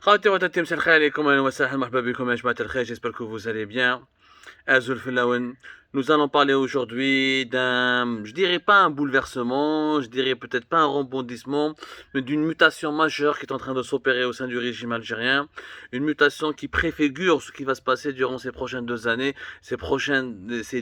خاوتي وتتي مساء الخير عليكم، اهلا وسهلا مرحبا بكم يا جماعه الخير. J'espère que vous allez bien. Azul Filawen. Nous allons parler aujourd'hui d'un, je dirais pas un bouleversement, je dirais peut-être pas un rebondissement, mais d'une mutation majeure qui est en train de s'opérer au sein du régime algérien. Une mutation qui préfigure ce qui va se passer durant ces prochaines 2 années, ces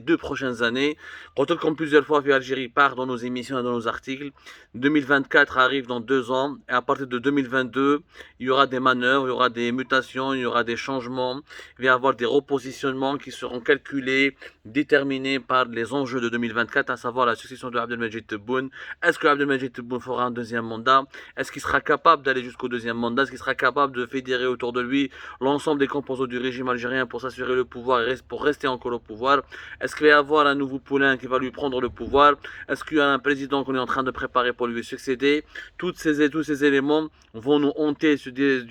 2 prochaines années. Retour comme plusieurs fois vu Algérie part dans nos émissions et dans nos articles. 2024 arrive dans 2 ans, et à partir de 2022, il y aura des manœuvres, il y aura des mutations, il y aura des changements, il va y avoir des repositionnements qui seront calculés, déterminés par les enjeux de 2024, à savoir la succession de Abdelmajid Tebboune. Est-ce que Abdelmajid Tebboune fera un deuxième mandat? Est-ce qu'il sera capable d'aller jusqu'au deuxième mandat? Est-ce qu'il sera capable de fédérer autour de lui l'ensemble des composants du régime algérien pour s'assurer le pouvoir et pour rester encore au pouvoir? Est-ce qu'il va y avoir un nouveau poulain qui va lui prendre le pouvoir? Est-ce qu'il y a un président qu'on est en train de préparer pour lui succéder? Tous ces éléments vont nous hanter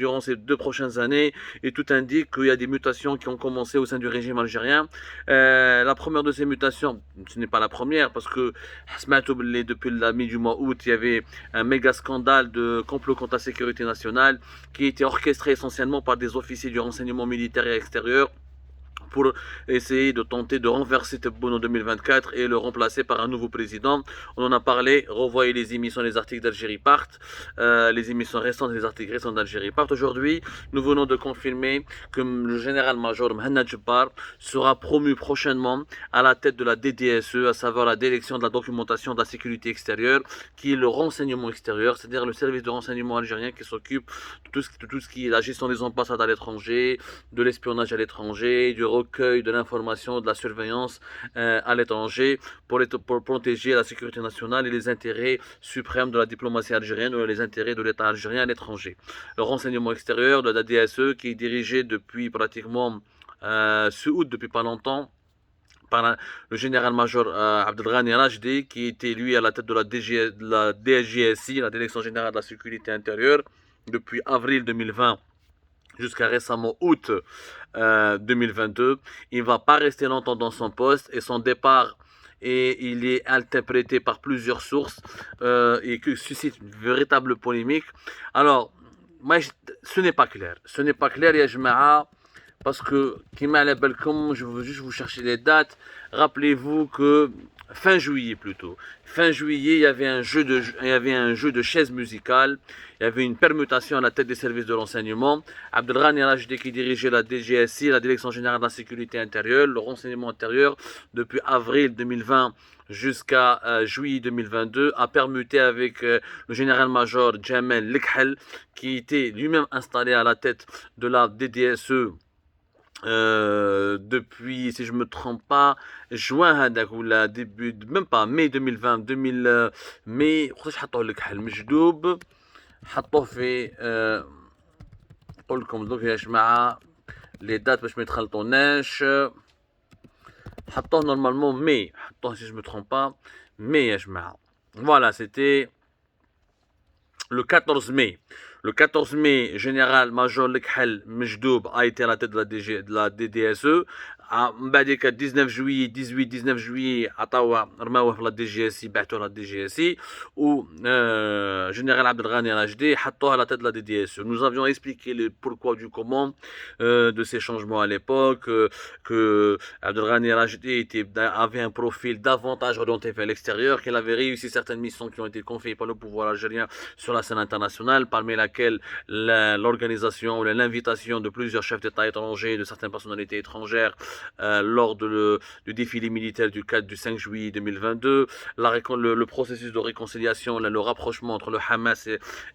durant ces 2 prochaines années, et tout indique qu'il y a des mutations qui ont commencé au sein du régime algérien. La première de ces mutations, ce n'est pas la première, parce que depuis la mi du mois août, il y avait un méga scandale de complot contre la sécurité nationale qui était orchestré essentiellement par des officiers du renseignement militaire et extérieur pour essayer de tenter de renverser Tebboune en 2024 et le remplacer par un nouveau président. On en a parlé, revoyez les émissions, les articles d'Algérie partent, les émissions récentes, les articles récents d'Algérie partent. Aujourd'hui, nous venons de confirmer que le général-major Mohamed Jebbar sera promu prochainement à la tête de la DDSE, à savoir la Direction de la documentation de la sécurité extérieure, qui est le renseignement extérieur, c'est-à-dire le service de renseignement algérien qui s'occupe de tout ce qui est la gestion des ambassades à l'étranger, de l'espionnage à l'étranger, du recueil de l'information, de la surveillance à l'étranger pour protéger la sécurité nationale et les intérêts suprêmes de la diplomatie algérienne ou les intérêts de l'État algérien à l'étranger. Le renseignement extérieur de la DSE qui est dirigé depuis pratiquement ce août, depuis pas longtemps, par le général-major Abdelghani Rajdi, qui était lui à la tête de la DGSI, la Direction générale de la sécurité intérieure, depuis avril 2020 jusqu'à récemment août 2022. Il ne va pas rester longtemps dans son poste, et son départ il est interprété par plusieurs sources et qui suscite une véritable polémique. Alors, moi, ce n'est pas clair. Ce n'est pas clair, ya jama'a, parce que, je veux juste vous chercher les dates. Rappelez-vous que fin juillet plutôt. Fin juillet, il y avait un jeu de chaises musicales. Il y avait une permutation à la tête des services de renseignement. Abdelghani Rajdi, qui dirigeait la DGSI, la Direction générale de la sécurité intérieure, le renseignement intérieur, depuis avril 2020 jusqu'à juillet 2022, a permuté avec le général-major Jamel Likhel, qui était lui-même installé à la tête de la DDSE depuis, si je me trompe pas, juin هذاك ولا début même pas mai 2020 mai وقتاش حطوه لك حل مجدوب حطوه في نقول لكم دوك يا جماعه لي دات باش ما يتخلطوناش. حطوه نورمالمون مي، حطوه si je me trompe pas مي يا جماعه. Voilà, c'était le 14 mai. Le 14 mai, général-major Lekhel Mejdoub a été à la tête de la DDSE. بعد 19 juillet 18-19 juillet عطاوه رماوه في لا دي جي اس سي، بعثوه لا دي جي اس سي، و général Abdelghani Rajdi حطوه à la tête de la DDSE. Nous avions expliqué le pourquoi du comment de ces changements à l'époque, que Abdelghani Rajdi avait un profil davantage orienté vers l'extérieur, qu'il avait réussi certaines missions qui ont été confiées par le pouvoir algérien sur la scène internationale, parmi laquelle l'organisation ou l'invitation de plusieurs chefs d'État étrangers, de certaines personnalités étrangères lors du défilé militaire du 5 juillet 2022, le processus de réconciliation, le rapprochement entre le Hamas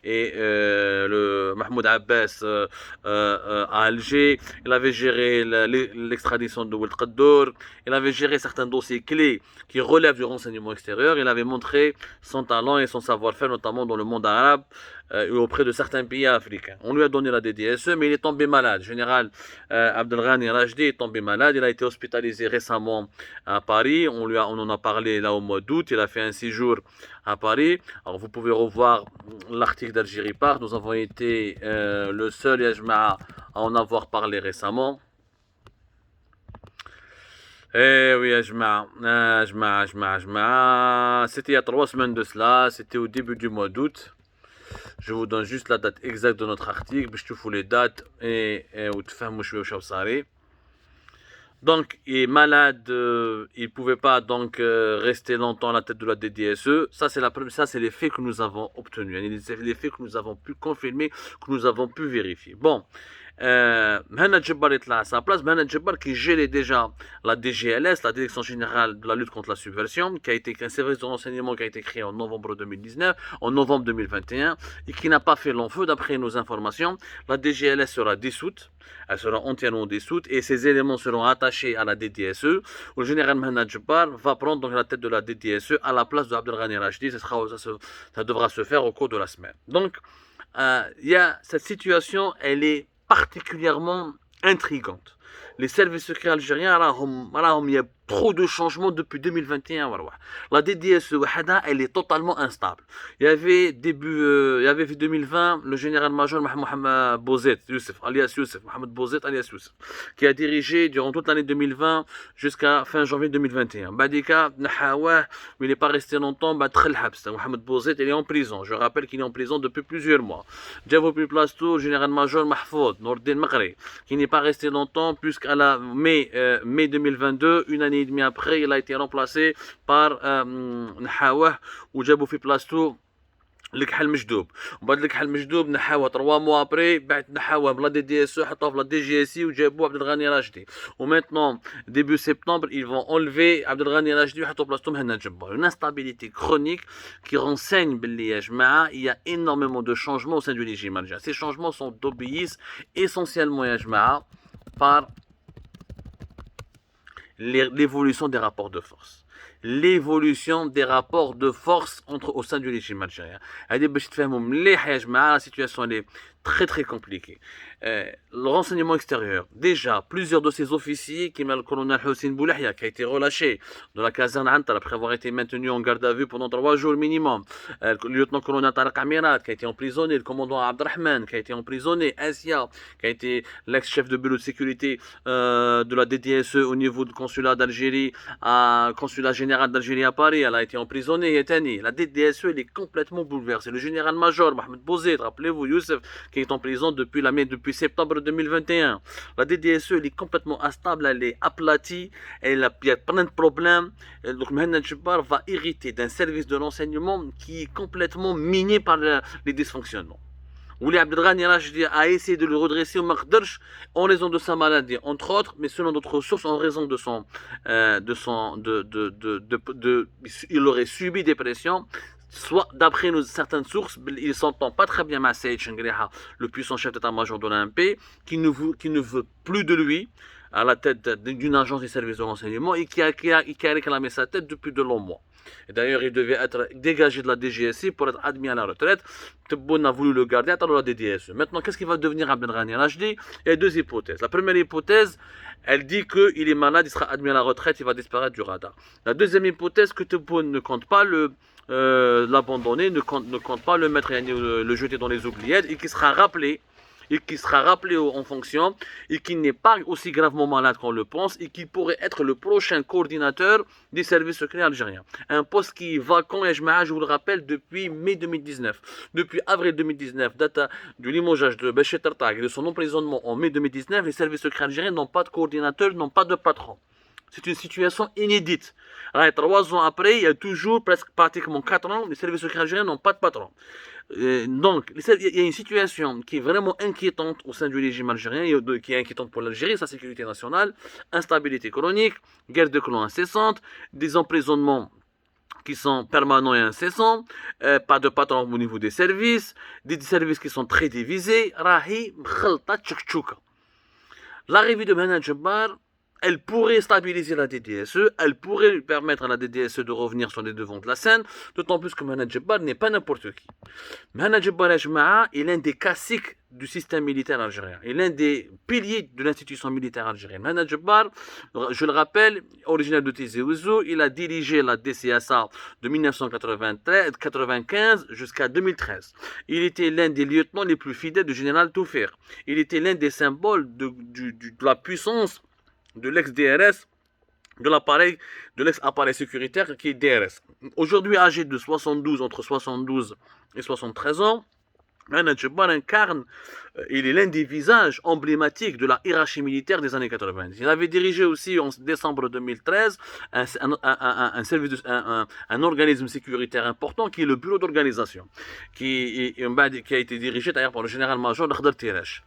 et le Mahmoud Abbas à Alger. Il avait géré l'extradition de Oued Qaddour, il avait géré certains dossiers clés qui relèvent du renseignement extérieur, il avait montré son talent et son savoir-faire, notamment dans le monde arabe et auprès de certains pays africains. On lui a donné la DDSE, mais il est tombé malade. Général Abdelghani Rajdi est tombé malade, il a été hospitalisé récemment à Paris, on en a parlé là au mois d'août, il a fait un séjour à Paris. Alors vous pouvez revoir l'article d'Algérie Part, nous avons été le seul Yajma'a à en avoir parlé récemment. Eh oui, c'était il y a 3 semaines de cela, c'était au début du mois d'août. Je vous donne juste la date exacte de notre article, je te fous les dates et donc, il est malade, il ne pouvait pas donc rester longtemps à la tête de la DDSE. Ça, c'est les faits que nous avons obtenus. C'est les faits que nous avons pu confirmer, que nous avons pu vérifier. Bon, Mohamed Jebbar est là à sa place. Mohamed Jebbar qui gérait déjà la DGLS, la Direction Générale de la Lutte contre la Subversion, qui a été un service de renseignement qui a été créé en novembre 2019, en novembre 2021, et qui n'a pas fait long feu d'après nos informations. La DGLS sera dissoute. Elle sera entièrement dissoute et ces éléments seront attachés à la DDSE. Où le général Mohamed Jebbar va prendre donc la tête de la DDSE à la place de Abdelghani Rachdi. Ça devra se faire au cours de la semaine. Donc, cette situation, elle est particulièrement intrigante. Les services secrets algériens, il y a trop de changements depuis 2021. La DDSE, elle est totalement instable. Il y avait 2020, le général-major Mohamed Bouzid, Mohamed Bouzid alias Youssef, qui a dirigé durant toute l'année 2020 jusqu'à fin janvier 2021. Badika, il n'est pas resté longtemps, Mohamed Bouzid, il est en prison. Je rappelle qu'il est en prison depuis plusieurs mois. Djavo Plasto, le général-major Mahfoud, Nordin Maghri, qui n'est pas resté longtemps, puisqu'à la mai 2022, une année et demie après, il a été remplacé par Nahawah ou Djabou fi Plasto Lekhal Mejdoub. وبعد Lekhal Mejdoub نحاوه 3 mois après بعد نحاوه بلا دي دي اس حطوه في لا دي جي اس وجابوا Abdelghani Rachdi. Maintenant début septembre ils vont enlever Abdelghani Rachdi ويحطوا بلاصتو Mohamed Jebbar. Une instabilité chronique qui renseigne باللي يا جماعه il y a énormément de changements au sein du régime algérien. Ces changements obéissent essentiellement يا جماعه par l'évolution des rapports de force. L'évolution des rapports de force au sein du régime algérien. La situation elle est très très compliquée. Le renseignement extérieur, déjà, plusieurs de ces officiers, comme le colonel Hossein Boulahia, qui a été relâché de la caserne Antal après avoir été maintenu en garde à vue pendant 3 jours minimum, le lieutenant-colonel Tariq Amirat, qui a été emprisonné, le commandant Abdrahman, qui a été emprisonné, Asia, qui a été l'ex-chef de bureau de sécurité de la DDSE au niveau du consulat d'Algérie, consulat général d'Algérie à Paris, elle a été emprisonnée, Yetani. La DDSE, elle est complètement bouleversée. Le général-major Mohamed Bouzid, rappelez-vous, Youssef, qui est en prison depuis septembre 2021. La DDSE, elle est complètement instable, elle est aplatie, il y a plein de problèmes. Donc Mohamed Jebbar va hériter d'un service de renseignement qui est complètement miné par les dysfonctionnements. Ouli Abdelghani Rachdi a essayé de le redresser au Makdarch en raison de sa maladie, entre autres, mais selon d'autres sources, en raison de il aurait subi des pressions. Soit d'après certaines sources, il s'entend pas très bien avec Saïd Chengriha, le puissant chef d'état-major de l'ANP, qui ne veut plus de lui à la tête d'une agence des services de renseignement et qui a réclamé sa tête depuis de longs mois. Et d'ailleurs, il devait être dégagé de la DGSI pour être admis à la retraite. Tebboune a voulu le garder à la DDSE. Maintenant, qu'est-ce qui va devenir Abdelghani Rachdi? Il y a 2 hypothèses. La première hypothèse, elle dit qu'il est malade, il sera admis à la retraite, il va disparaître du radar. La deuxième hypothèse, que Tebboune ne compte pas l'abandonner, ne compte pas le mettre, le jeter dans les oubliettes, et qui sera rappelé en fonction, et qui n'est pas aussi gravement malade qu'on le pense, et qui pourrait être le prochain coordinateur des services secrets algériens. Un poste qui est vacant, et je vous le rappelle, depuis mai 2019. Depuis avril 2019, date du limogeage de Béchir Tartag et de son emprisonnement en mai 2019, les services secrets algériens n'ont pas de coordinateur, n'ont pas de patron. C'est une situation inédite. Alors, 3 ans après, il y a toujours, pratiquement 4 ans, les services secrets algériens n'ont pas de patron. Donc, il y a une situation qui est vraiment inquiétante au sein du régime algérien, qui est inquiétante pour l'Algérie, sa sécurité nationale, instabilité chronique, guerre de clans incessante, des emprisonnements qui sont permanents et incessants, pas de patron au niveau des services qui sont très divisés. Rahi, mkhalta, tchouka. L'arrivée de Mohamed Jebbar, elle pourrait stabiliser la DDSE, elle pourrait permettre à la DDSE de revenir sur les devants de la scène, d'autant plus que Mohamed Jebbar n'est pas n'importe qui. Mohamed Jebbar est l'un des classiques du système militaire algérien, il est l'un des piliers de l'institution militaire algérienne. Mohamed Jebbar, je le rappelle, originaire de Tizi Ouzou, il a dirigé la DCSA de 1995 jusqu'à 2013. Il était l'un des lieutenants les plus fidèles du général Toufir. Il était l'un des symboles de la puissance de l'ex-DRS, de l'ex-appareil sécuritaire qui est DRS. Aujourd'hui âgé de entre 72 et 73 ans, Mohamed Jebbar incarne, il est l'un des visages emblématiques de la hiérarchie militaire des années 90. Il avait dirigé aussi en décembre 2013 un organisme sécuritaire important qui est le bureau d'organisation, qui a été dirigé d'ailleurs par le général-major Khdar Tirash.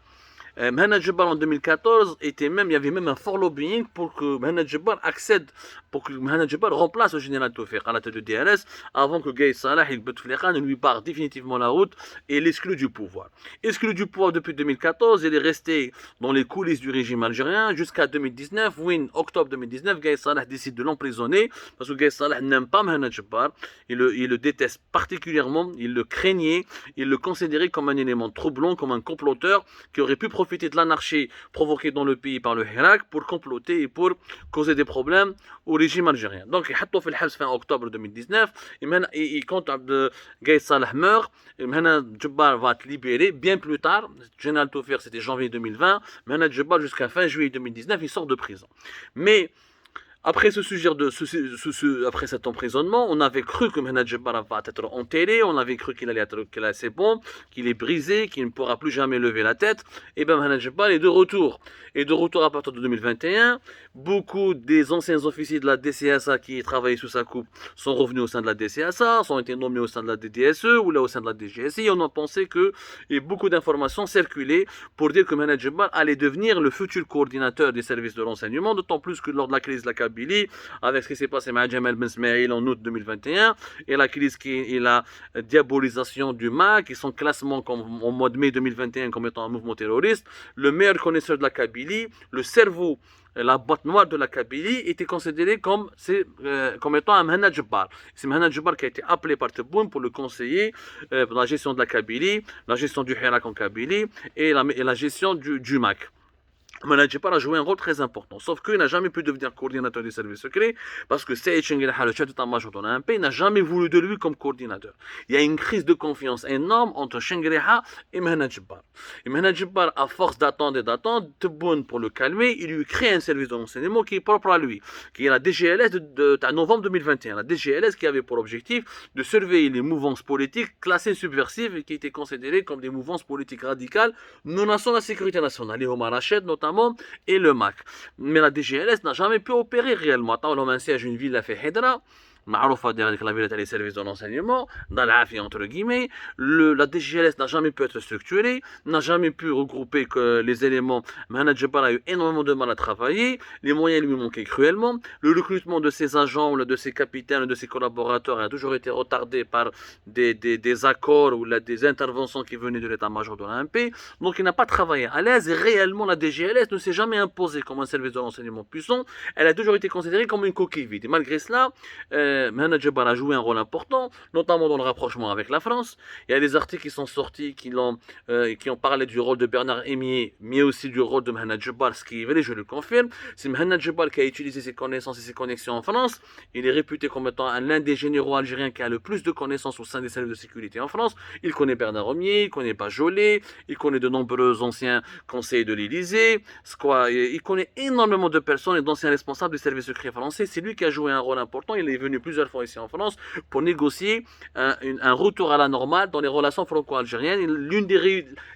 Mohamed Jebbar en 2014 il y avait même un fort lobbying pour que Mohamed Jebbar accède, pour que Mohamed Jebbar remplace le général Toufiq à la tête du DRS avant que Gaï Salah et Bouteflika ne lui barre définitivement la route et l'exclut du pouvoir. Exclu du pouvoir depuis 2014, il est resté dans les coulisses du régime algérien jusqu'à 2019, où en octobre 2019, Gaï Salah décide de l'emprisonner parce que Gaï Salah n'aime pas Mohamed Jebbar, il le déteste particulièrement, il le craignait, il le considérait comme un élément troublant, comme un comploteur qui aurait pu profiter de l'anarchie provoquée dans le pays par le Hirak pour comploter et pour causer des problèmes au régime algérien. Donc, il a fait le fin octobre 2019, il compte Gaï Salah meurt, Mohamed Jebbar va être libéré bien plus tard. Général Toufiq, c'était janvier 2020, Mohamed Jebbar jusqu'à fin juillet 2019, il sort de prison. Mais après après cet emprisonnement, on avait cru que Mohamed Jebbar va être enterré, on avait cru qu'il allait être c'est bon, qu'il est brisé, qu'il ne pourra plus jamais lever la tête. Et bien Mohamed Jebbar est de retour. Et de retour à partir de 2021, beaucoup des anciens officiers de la DCSA qui travaillaient sous sa coupe sont revenus au sein de la DCSA, ont été nommés au sein de la DDSE ou là au sein de la DGSI. On a pensé que et beaucoup d'informations circulaient pour dire que Mohamed Jebbar allait devenir le futur coordinateur des services de renseignement, d'autant plus que lors de la crise de la Kabylie, avec ce qui s'est passé avec Jamal Ben Smaïl en août 2021, et la crise et la diabolisation du MAC, et son classement en mois de mai 2021 comme étant un mouvement terroriste, le meilleur connaisseur de la Kabylie, le cerveau, la boîte noire de la Kabylie, était considéré comme étant un Mohamed Jebbar. C'est Mohamed Jebbar qui a été appelé par Tebboune pour le conseiller pour la gestion de la Kabylie, la gestion du Hirak en Kabylie et la gestion du MAC. Mohamed Jebbar a joué un rôle très important, sauf qu'il n'a jamais pu devenir coordinateur des services secrets parce que Saïd Chengueleha, le chef d'état-major de l'ANP, n'a jamais voulu de lui comme coordinateur. Il y a une crise de confiance énorme entre Chengueleha et Mohamed Jebbar. Et Mohamed Jebbar, à force d'attendre, Tebboune, pour le calmer, il lui crée un service de renseignement qui est propre à lui, qui est la DGLS de novembre 2021. La DGLS qui avait pour objectif de surveiller les mouvances politiques classées subversives et qui étaient considérées comme des mouvances politiques radicales menaçant la sécurité nationale. Les Omar Rached, notamment, et le MAC. Mais la DGLS n'a jamais pu opérer réellement. Tant l'homme siège une ville a fait Hedra, معروفة avec la ville et les services de renseignement, dans l'affaire entre guillemets, la DGLS n'a jamais pu être structurée, n'a jamais pu regrouper que les éléments. Mohamed Jebbar a eu énormément de mal à travailler, les moyens lui manquaient cruellement, le recrutement de ses agents, de ses capitaines, de ses collaborateurs a toujours été retardé par des accords ou des interventions qui venaient de l'état-major de l'ANP, donc il n'a pas travaillé à l'aise et réellement la DGLS ne s'est jamais imposée comme un service de renseignement puissant, elle a toujours été considérée comme une coquille vide. Et malgré cela, Mohamed Jebbar a joué un rôle important, notamment dans le rapprochement avec la France. Il y a des articles qui sont sortis qui ont parlé du rôle de Bernard Hémier, mais aussi du rôle de Mohamed Jebbar, ce qui est vrai, je le confirme. C'est Mohamed Jebbar qui a utilisé ses connaissances et ses connexions en France. Il est réputé comme étant l'un des généraux algériens qui a le plus de connaissances au sein des services de sécurité en France. Il connaît Bernard Hémier, il connaît Bajolet, il connaît de nombreux anciens conseillers de l'Élysée. Il connaît énormément de personnes et d'anciens responsables des services secrets français. C'est lui qui a joué un rôle important. Il est venu plusieurs fois ici en France pour négocier un retour à la normale dans les relations franco-algériennes.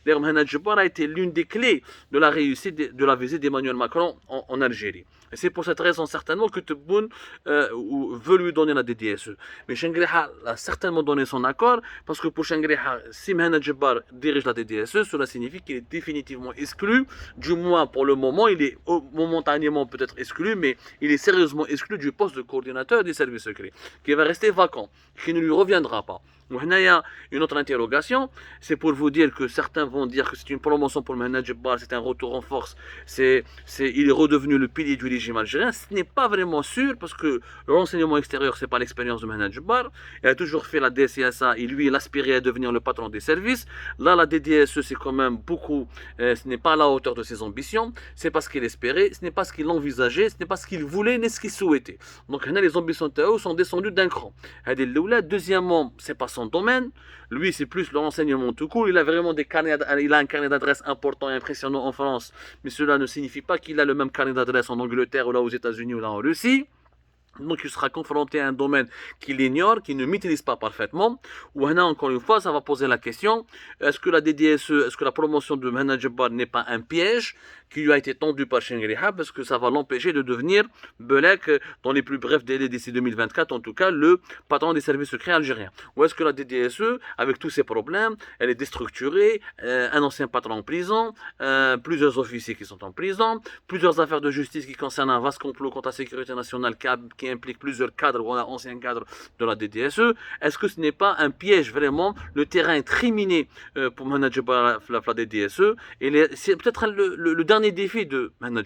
Mohamed Jebbar a été l'une des clés de la réussite de la visite d'Emmanuel Macron en Algérie. Et c'est pour cette raison certainement que Tebboune veut lui donner la DDSE. Mais Chengueleha a certainement donné son accord parce que pour Chengueleha, si Mohamed Jebbar dirige la DDSE, cela signifie qu'il est définitivement exclu. Du moins pour le moment, il est momentanément peut-être exclu, mais il est sérieusement exclu du poste de coordinateur des services secrets, qui va rester vacant, qui ne lui reviendra pas. Il y a une autre interrogation, c'est pour vous dire que certains vont dire que c'est une promotion pour Mohamed Jebbar, c'est un retour en force, il est redevenu le pilier du régime algérien. Ce n'est pas vraiment sûr parce que le renseignement extérieur, c'est pas l'expérience de Mohamed Jebbar. Il a toujours fait la DCSA et lui, il aspirait à devenir le patron des services. Là, la DDSE, c'est quand même beaucoup, ce n'est pas à la hauteur de ses ambitions, c'est pas ce qu'il espérait, ce n'est pas ce qu'il envisageait, ce n'est pas ce qu'il voulait, ni ce qu'il souhaitait. Donc, les ambitions de Tao sont descendues d'un cran. Deuxièmement, c'est pas son domaine. Lui, c'est plus le renseignement tout court. Il a vraiment un carnet d'adresses important et impressionnant en France. Mais cela ne signifie pas qu'il a le même carnet d'adresses en Angleterre ou là aux États-Unis ou là en Russie. Donc, il sera confronté à un domaine qu'il ignore, qu'il ne maîtrise pas parfaitement. Ou encore une fois, ça va poser la question, est-ce que la DDSE, est-ce que la promotion de Mehmet Jabbar n'est pas un piège qui lui a été tendu par Shengriha, parce que ça va l'empêcher de devenir Belek, dans les plus brefs délais d'ici 2024, en tout cas, le patron des services secrets algériens. Ou est-ce que la DDSE, avec tous ces problèmes, elle est déstructurée, un ancien patron en prison, plusieurs officiers qui sont en prison, plusieurs affaires de justice qui concernent un vaste complot contre la sécurité nationale qui implique plusieurs cadres ou anciens cadres de la DDSE. Est-ce que ce n'est pas un piège vraiment? Le terrain est très miné pour manager la DDSE et c'est peut-être le dernier défi de manager